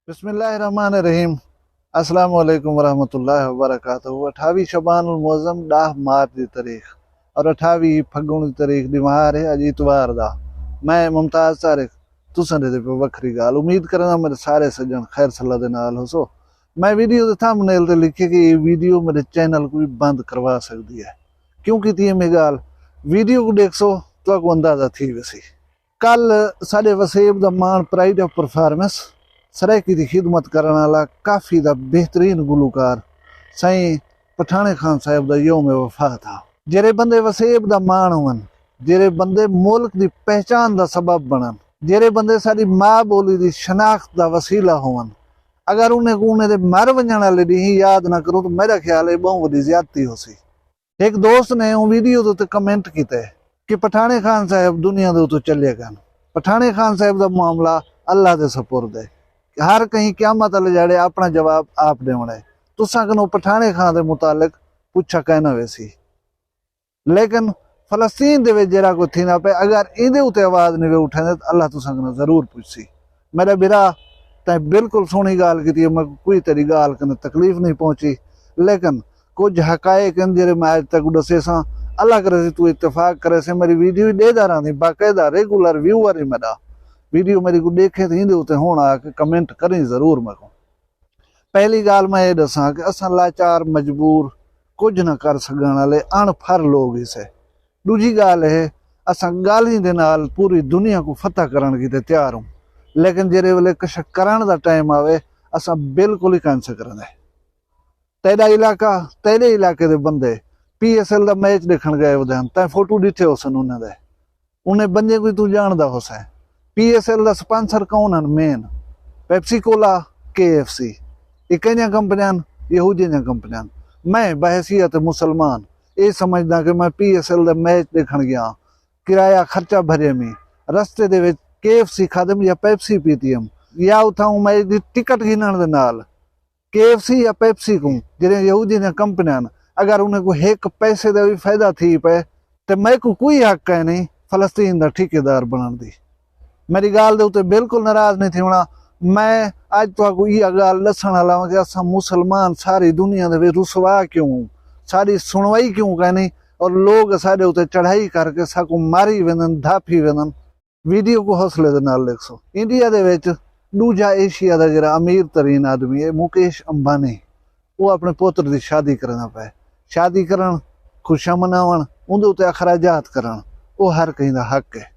बिस्मिल्लाहिर्रहमानिर्रहीम। अस्सलाम वालेकुम वरहमतुल्लाहि वबरकातुहू। 28 शबानुल मुअज़्ज़म 10 मार्च की तारीख और 28 फग्गुन की तारीख दिमार है अज इतवार दा। मैं मुमताज़ तारिक तुसां दे पे वखरी गाल उम्मीद करना मेरे सारे सज्जन खैर सलाह दे नाल होसो। मैं वीडियो के थंबनेल ते लिखे कि ये वीडियो मेरे चैनल को भी बंद करवा सकती है। क्यों की थी मैं गाल वीडियो को देख सो तो आपको अंदाजा थी वैसी। कल साडे वसेब दा मान प्राइड ऑफ परफॉर्मेंस सरायकी की खिदमत करने वाला काफ़ी दा बेहतरीन गुलकार साईं पठाने खान साहब दा यौम वफा था। जेरे बंदे वसेब दा मान होवन, जेरे बंदे मुल्क दी पहचान दा सबब बनन, जेरे बंदे साडी माँ बोली दी शनाख्त दा वसीला होवन, अगर उन्हें उन्हें दे मर वजण वाले दी ही याद ना करूं तो मेरा ख्याल है बहुत वड्डी ज्यादती होसी। एक दोस्त ने वो वीडियो दे उत्ते कमेंट कीते कि पठाने खान साहब दुनिया दे उत्ते चले गए। पठाने खान साहब दा मामला अल्लाह दे सपुर्द है। हर कहीं क्यामत वाले जाड़े अपना जवाब आप देना है। तुसा कनो पठाने खान दे मुतालिक पुछा कहना वैसी, लेकिन फलस्तीन दे विच जेड़ा कोई थी ना पे अगर इहदे उत्ते आवाज़ नहीं वे उठाने तो अल्लाह तुसा कनो जरूर पुछसी। मेरा बिरा तैं बिल्कुल सोहनी गाल की, मैं कोई तेरी गाल कने तकलीफ नहीं पहुंची, लेकिन कुछ हकायक जेरे मैं अज तक दसे सा अल्लाह करे तू इतफाक करे से मेरी वीडियो देदा रही बाकायदा रेगुलर व्यूअर ही मेरा वीडियो मेरी को देखे तो इंदे उत्ते हुण आके कमेंट करें जरूर। मैं को पहली गाल मैं ये दसा कि असां लाचार मजबूर कुछ न कर सकण वाले अणफर लोग इसे। दूजी गाल है असां गाली दे नाल पूरी दुनिया को फतह करन की तैयार हूँ, लेकिन जेरे वेले कश करण दा टाइम आवे असां बिल्कुल ही कैंसल करंदे। तेरा इलाका तेरे इलाके दे बंदे PSL दा मैच देखण गए होंदे हन, तैं फोटो दिथे होसन उन्हें दे, उन्हें बंदे कोई तू जानदा होसे। PSL का स्पॉन्सर कौन है मेन? पेप्सी कोला, KFC, ये कई कंपनियां यहूदी कंपनियां। मैं बहसीयत मुसलमान ये समझदा कि मैं PSL का मैच देखण गया, किराया खर्चा भरे में रस्ते दे विच KFC खादम या पेप्सी पीतीम या उठाऊं मैच की टिकट गिनण दे नाल KFC या पेप्सी को जिहड़े यहूदी कंपनियां अगर उन्हें को एक पैसे का भी फायदा थी पे तो मैं को कोई हक है नहीं फलस्तीन का ठेकेदार बनने दी। मेरी गाल दे उत्ते बिल्कुल नाराज नहीं थी होना। मैं अज तो यह गाल दसन वाला कि असां मुसलमान सारी दुनिया दे रुसवा क्यों, सारी सुनवाई क्यों कहनी और लोग साडे उत्ते चढ़ाई करके साकू मारी वेंदन धाफी वेंदन। वीडियो को हौसले दे नाल देखो। इंडिया दे विच दूजा एशिया का जिहड़ा अमीर तरीन आदमी है मुकेश अंबानी, वो अपने पुत्र की शादी करना पे, शादी करन खुशियां मनावन उहदे उत्ते अखराजात करन, वो हर कहीं का हक है।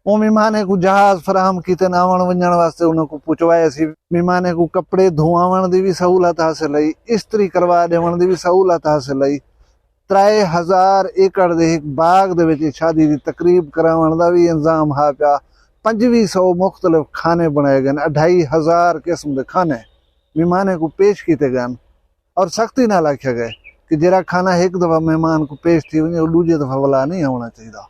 वो मेहमाने को जहाज फराहम किते आवन वजन वास्ते उन्होंने पुचवाए सी, मेहमाने को कपड़े धोआवन की भी सहूलत हासिल आई, इस्त्री करवा देवन की भी सहूलत हासिल आई। 3000 एकड़ के एक बाग दे विच शादी की तकरीब करावन का भी इंतजाम हा पिया। 2500 मुख्तलिफ खाने बनाए गए, 2500 किस्म के खाने मेहमाने को पेश किए गए और सख्ती नाल आख्या गया कि जरा खाना एक दफ़ा मेहमान को पेश थी वजे दूजे दफ़ा वाला नहीं आना चाहिए।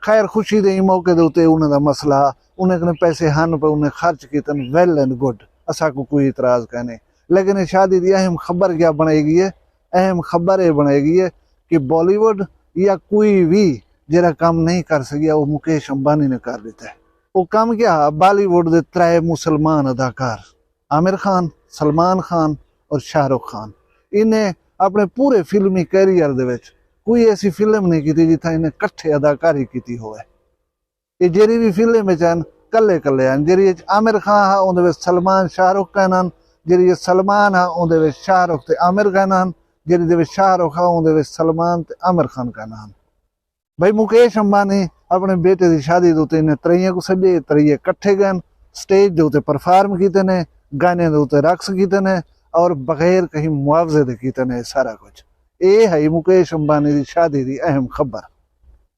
खैर खुशी दे मौके दे उत्ते उन्हें दा मसला उन्हें कने पैसे हन पे उन्हें खर्च कितन वेल एंड गुड, असा को कोई इतराज कहने। लेकिन ये शादी की अहम खबर क्या बनाएगी है? अहम खबर ये बनाएगी है कि बॉलीवुड या कोई भी जरा काम नहीं कर सकिया वो मुकेश अंबानी ने कर दिता है। वो काम क्या? बॉलीवुड के 3 मुसलमान अदाकार आमिर खान, सलमान खान और शाहरुख खान, इन्हें अपने पूरे फिल्मी कैरियर दे विच कोई ऐसी फिल्म नहीं की जिथा इन्हें कट्ठे अदाकारी की हो। ये जेरी भी फिल्म में चैन कले कले हैं, जेरी आमिर खान हा उहदे सलमान शाहरुख कहना, जेरी सलमान हा उहदे शाहरुख ते आमिर कहना, जेरी दे शाहरुख हा उहदे सलमान ते आमिर खान कहना। भाई मुकेश अंबानी अपने बेटे की शादी के उत्ते इन्हें 3 को सजे 3 कट्ठे गए, स्टेज के उत्ते परफॉर्म किए ने, गाने के उत्ते रक्स किए ने और बगैर कहीं मुआवजे दे किए ने। सारा कुछ ये है मुकेश अंबानी की शादी की अहम खबर।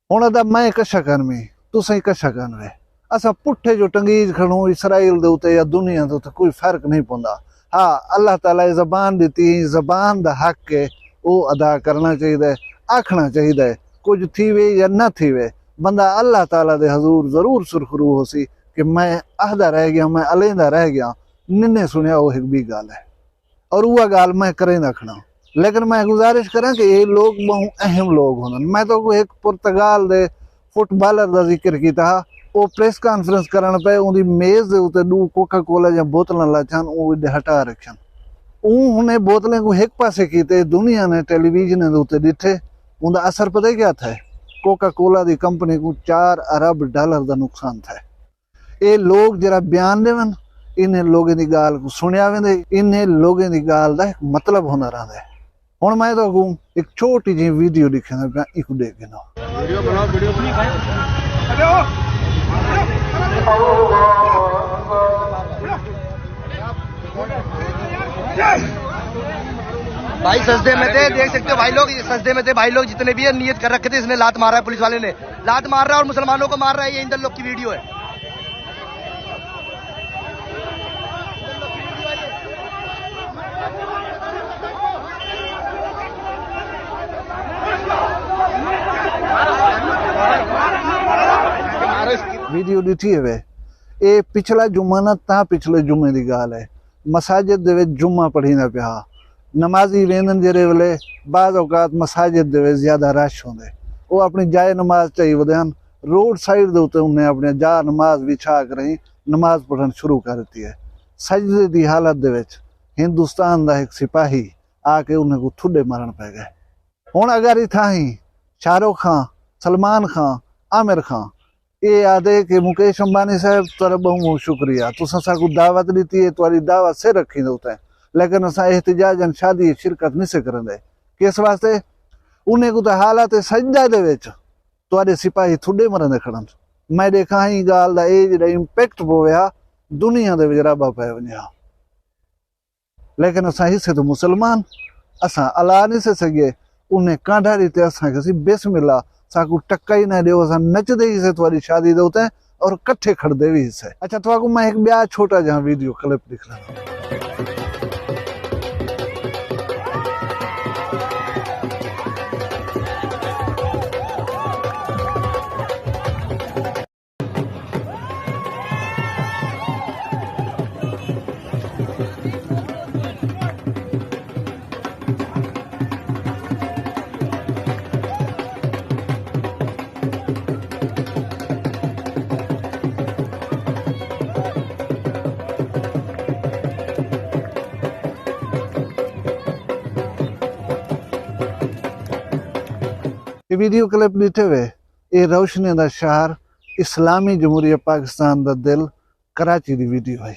हुण दा मैं कशा करमी तुसीं कशा करवे, असा पुठे जो टंगीज खड़ू इसराइल दे उत्ते या दुनिया दे उत्ते कोई फर्क नहीं पौंदा। हाँ अल्लाह ताला जबान दी, जबान दा हक है वो अदा करना चाहिए, आखना चाहिए, कुछ थीवे या ना थीवे बंदा अल्लाह ताला दे हजूर जरूर सुरखरू हो सी कि मैं आहदा रह गया, मैं अलेंदा रह गया, निन्ने सुनिया वो एक भी गाल है और वह गाल मैं करें खड़ा। लेकिन मैं गुजारिश करें कि ये लोग बहुत अहम लोग हों। मैं तो एक पुर्तगाल दे फुटबॉलर का जिक्र किया वो प्रेस कॉन्फ्रेंस करण पे उनकी मेज़ के उत्ते 2 कोका कोला या बोतल लाचन वो हटा रखन उन्हें बोतलें को एक पासे कीते दुनिया ने टेलीविजन के उत्ते दिखे उनका असर पता क्या था कोका कोला की कंपनी को $4 अरब का नुकसान था। ये लोग जरा बयान देवन इन्हें लोगों की गाल को सुनिया वेंदे इन्हें लोगों की गाल का एक मतलब होना रहा है। हुण मैं तो एक छोटी जी वीडियो दिखाना पिया इको देख के ना वीडियो बनाओ वीडियो भाई सजदे में थे, देख सकते हो भाई लोग, सजदे में थे भाई लोग जितने भी है, नियत कर रखे थे इसने लात मारा है, पुलिस वाले ने लात मार रहा है और मुसलमानों को मार रहा है। ये इंदर लोग की वीडियो है। वीडियो दिखी है ये पिछला जुम्मा ना ता पिछले जुम्मे की गाल है। मसाजिद दे विच जुम्मा पढ़ी ना पिया नमाजी वेंदन जेरे वेले बाद औकात मसाजिद दे विच ज्यादा रश होंदे वो अपनी जाए नमाज चाही वदन रोड साइड दे उत्ते उन्हें अपने जा नमाज बिछा कर ही नमाज पढ़न शुरू कर दी है। सजदे की हालत दे विच हिंदुस्तान का एक सिपाही आके उन्हें को ठुडे मारन पै गए। हुण अगर इथा ही शाहरुख खान, सलमान खान, आमिर खान ये आदे कि मुकेश अंबानी साहब तुरा बहुत शुक्रिया तुसा साकू दावत दी है तुरी दावत से रखी होता लेकिन असा एहतजाजन शादी शिरकत नहीं से करेंगे किस वास्ते उन्हें को तो हालत सजदा दे विच तुरे सिपाही थुडे मरंदे खड़न। मैं देखा ही गाल दा ए जिहड़ा इंपैक्ट पवया दुनिया दे विच रबा पै वञा लेकिन असा हिस्से तो मुसलमान असा अला नहीं से सके उन्हें कांढा दी ते असा कसी बिस्मिल्लाह साकू टक्का ही ना दो असा नचदे ही से तुरी शादी दे उते और कट्ठे खड़दे भी से। अच्छा तुहाकू मैं एक ब्याह छोटा जहाँ वीडियो क्लिप दिख रहा वीडियो क्लिप दिखे हुए ये रोशनी का शहर इस्लामी जमहूरिया पाकिस्तान का दिल कराची की वीडियो है।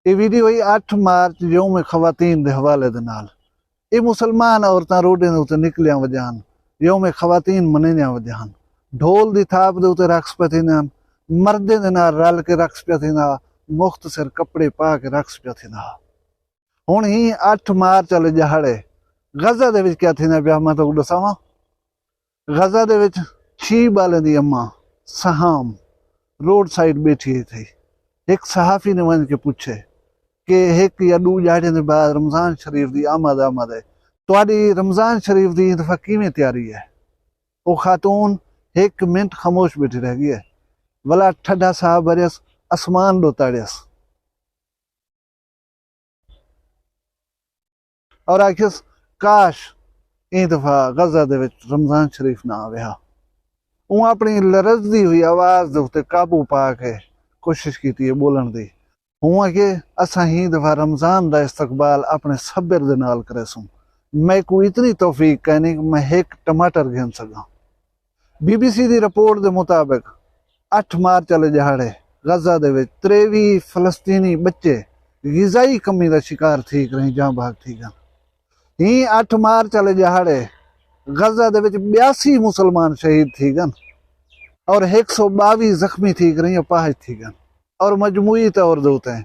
ये वीडियो है 8 मार्च यौम खवातीन के हवाले दे नाल ये मुसलमान औरतां रोडे के उत्ते निकलिया वजान यौम खवातीन मनाइया वजान ढोल की थाप के उत्ते रक्स पे थी मर्दे दे नाल रल के रक्स पे थी मुख्तसर कपड़े पा के रक्स पे थी। हुण ही 8 मार्च वाले जहाड़े गजा दे विच क्या थी पिया मैं तो दसावां गजा दे विच शीब वाले दी अम्मा सहाम रोड साइड बैठी थी। एक सहाफी ने वन के पूछे कि एक या 2 ॾहाड़े के बाद रमज़ान शरीफ की आमद है तुहाडी रमज़ान शरीफ की दफा किवें तैयारी है। वो खातून 1 मिनट खामोश बैठी रह गई है भला ठड्डा साहब भरियस आसमान डोताड़ियस और आखिस काश ई दफा गजा दे विच रमज़ान शरीफ ना आया। वो अपनी लरजदी हुई आवाज़ दे उत्ते काबू पा के कोशिश की है बोलन दी हुआ कि असा ही दफा रमज़ान का इस्तकबाल अपने सब्र दे नाल करे सूं मैं को इतनी तौफीक कहनी कि मैं 1 टमाटर गिन सका। BBC की रिपोर्ट के मुताबिक 8 मार्च वाले दिहाड़े गजा दे विच 23 फलस्तीनी बच्चे गिज़ाई कमी का शिकार थी रही जहाँ भाग थी गन। ही 8 मार्च वाले दिहाड़े गजा दे विच 82 मुसलमान शहीद थी गन और 122 जख्मी थी रही अपाहज थी गन और मजमूई तौर दे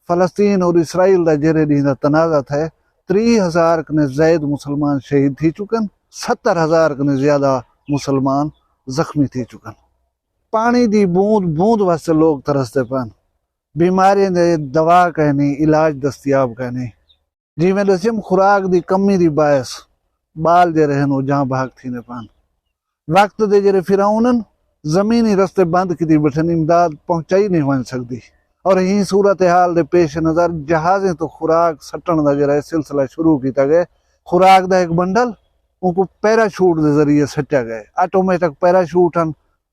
फलस्तीन और इसराइल का जेरे डी का तनाज़ा है 30,000 कने ज़ायद मुसलमान शहीद थी चुकन 70,000 कने ज्यादा मुसलमान जख्मी थी चुकन। पानी की बूंद बूंद वास्ते लोग तरसते पन बीमारियों के दवा कहनी इलाज दस्तियाब कहनी जिमें दसियम खुराक की कमी की बायस बाल जे रहन जहाँ भाग थी ने पान वक्त दे जेरे फिराउनन जमीनी रस्ते बंद की बैठन इमदाद पहुंचाई नहीं बन सकती और यही सूरत हाल के पेश नज़र जहाज़ें तो खुराक सट्टन का जरा सिलसिला शुरू किया गया। खुराक का एक बंडल उनको पैराशूट के जरिए सट्टा गए ऑटोमेटिक पैराशूट हैं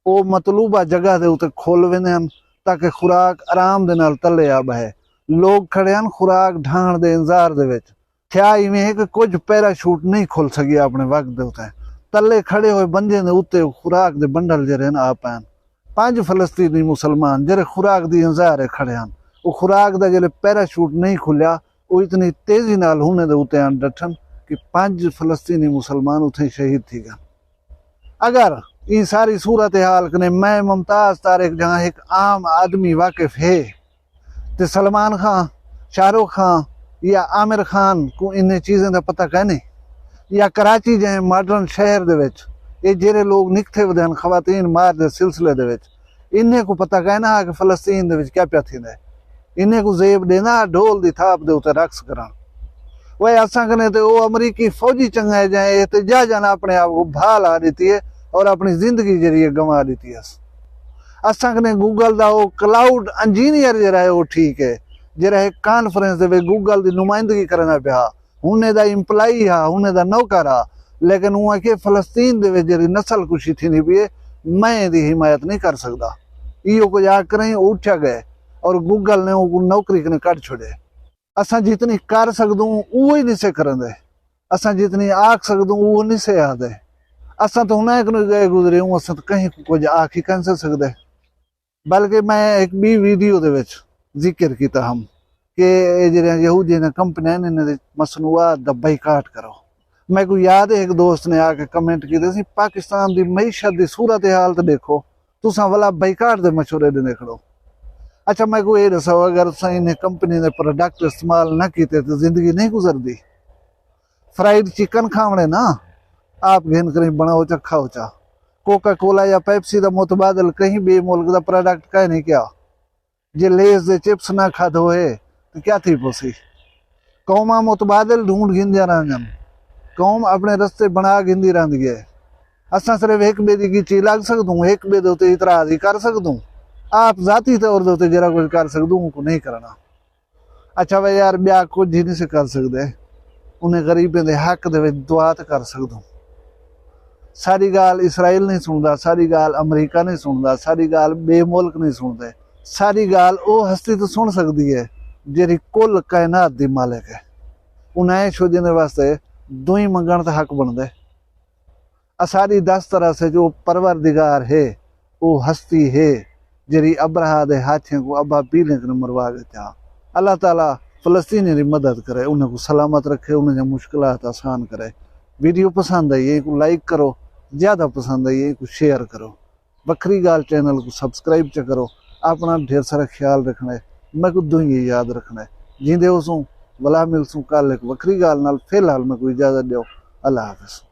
ਉਹ ਮਤਲੂਬਾ ਜਗ੍ਹਾ ਦੇ ਉੱਤੇ ਖੋਲ ਵੰਦੇ ਹਨ ताकि खुराक आराम दे नाल तले आ बहे। लोग खड़े हैं खुराक ढाण दे इंतजार दे विच। क्या इवें है कि कुछ पैराशूट नहीं खुल सकी अपने वक्त दे उत्ते तले खड़े हुए बंदे दे उत्ते खुराक दे बंडल जेरे आ पैन। 5 फलस्तीनी मुसलमान जेरे खुराक दी इंतजार खड़े हैं, वो खुराक दा जेरे पैराशूट नहीं खुलिया वो इतनी तेजी नाल होने दे उत्ते डठन कि 5 फलस्तीनी मुसलमान उत्थे शहीद थी गए। अगर ये सारी सूरत हाल कने मैं मुमताज तारिक जहाँ एक आम आदमी वाकिफ है तो सलमान खान, शाहरुख खान या आमिर खान को इन चीज़ों का पता कहने, या कराची जहाँ मॉडर्न शहर दे विच ये जेरे लोग निकथे वदन खवातीन मार दे सिलसिले दे विच इन्हें को पता कहना कि फलस्तीन दे विच क्या पिया थींदा है। इन्हें को जेब देना ढोल दी थाप दे उते रक्स करा वही असा कने तो वो अमरीकी फौजी चंगा है जहाँ एहतजाज जाना अपने आप को भाल आ देती है और अपनी जिंदगी जरिए गंवा दी थी। असा कने गूगल दा वो क्लाउड इंजीनियर जरा है वो ठीक है जरा एक कॉन्फ्रेंस दे गूगल दी नुमाइंदगी करना पिया हुने दा एम्प्लॉई हा हुने दा नौकर हा, लेकिन वो के फलस्तीन दे जरी नस्ल कुशी थी पी मैं दी हिमायत नहीं कर सकता। इो कुछ आकर उठा गए और गूगल ने वो नौकरी कने कट छोड़े। असा जितनी कर सकदूं वो ही नहीं से करंदे, असा जितनी आख सकदूं वो नहीं से आदे। असा तो हुना गए गुजरे हूँ असा तो कहीं कुछ आख ही कह सकते। बल्कि मैं एक भी वीडियो दे विच जिक्र किया हम कि जो यहूदी ने कंपनियां ने मसनूआत दा बाइकाट करो। मैं को याद है एक दोस्त ने आके कमेंट किए सी पाकिस्तान की मईशत की सूरत हाल तो देखो तुसा वाला बाइकाट दे मशवरे देने खड़ो। अच्छा मैं को ये दसो अगर इन्हें कंपनी ने प्रोडक्ट इस्तेमाल ना किए तो जिंदगी नहीं गुजरती। फ्राइड चिकन खावने ना आप घेन कहीं बनाओ चा खाओ चा, कोका कोला या पेप्सी का मुतबादल कहीं भी मुल्क का प्रोडक्ट कह नहीं क्या। जे लेस दे चिप्स ना खाधो है तो क्या थी पोसी। कौमा मुतबादल ढूंढ गिंदिया रहन, कौम अपने रस्ते बना गिंदी रहती है। असा सिर्फ एक बेदी की चीज लग सकूँ, एक बेदे उत्ते इतराज ही कर सकूँ, आप जाती तौर पर जरा कुछ कर सकूँ को नहीं करना। अच्छा भाई यार ब्याह कुछ ही नहीं से कर सकते, उन्हें गरीबें दे हक दे दुआ तो कर सकूँ। सारी गाल इसराइल नहीं सुनता, सारी गाल अमरीका नहीं सुनता, सारी गाल बेमुल्क नहीं सुनते। सारी गाल वो हस्ती तो सुन सकती है जेरी कुल कायनात दी मालिक है। उन्हें छोजने वास्ते दुई मंगण का हक बनते। असारी 10 तरह से जो परवरदिगार है वो हस्ती है जेरी अब्राहा दे हाथियों को अब्बा पीले ने मरवा गया। अल्लाह ताला फलस्तीनी की मदद करे, उन्हें को सलामत रखे, उन्हें मुश्किलात आसान करे। वीडियो पसंद आई है को लाइक करो, ज़्यादा पसंद आई है को शेयर करो। बखरी गाल चैनल को सब्सक्राइब च करो। अपना ढेर सारा ख्याल रखना है, मैं को दुई याद रखना है। जींदे हो सूँ वला मिलसूँ कल एक बखरी गाल नाल। फिलहाल मैं को इजाज़त दो। अल्लाह हाफ़िज़।